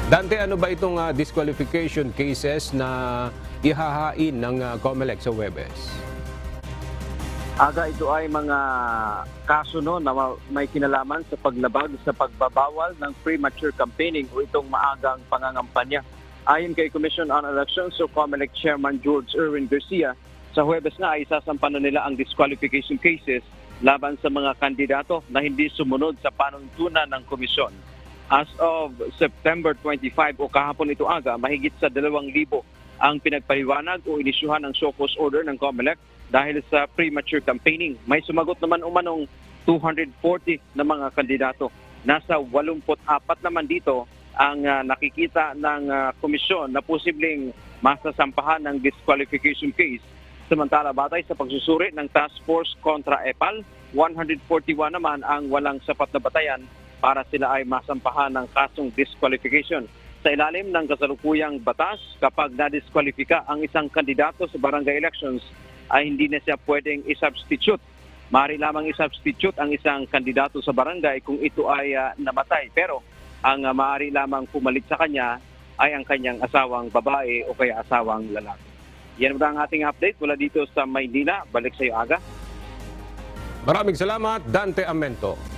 Dante, ano ba itong disqualification cases na ihahain ng COMELEC sa Huwebes? Aga, ito ay mga kaso no, na may kinalaman sa paglabag sa pagbabawal ng premature campaigning o itong maagang pangangampanya. Ayon kay Commission on Elections o COMELEC Chairman George Erwin Garcia, sa Huwebes nga ay sasampan na nila ang disqualification cases laban sa mga kandidato na hindi sumunod sa panuntunan ng komisyon. As of September 25 o kahapon ito aga, mahigit sa 2,000 ang pinagpaliwanag o inisyuhan ng show cause order ng COMELEC dahil sa premature campaigning. May sumagot naman umanong 240 na mga kandidato. Nasa 84 naman dito ang nakikita ng komisyon na posibleng masasampahan ng disqualification case. Samantala, batay sa pagsusuri ng Task Force kontra EPAL, 141 naman ang walang sapat na batayan para sila ay masampahan ng kasong disqualification. Sa ilalim ng kasalukuyang batas, kapag na-disqualifika ang isang kandidato sa barangay elections, ay hindi na siya pwedeng i-substitute. Maaari lamang i-substitute ang isang kandidato sa barangay kung ito ay namatay. Pero ang maaari lamang pumalit sa kanya ay ang kanyang asawang babae o kaya asawang lalaki. Yan ang ating update mula dito sa Maynila. Balik sa iyo, Aga. Maraming salamat, Dante Amento.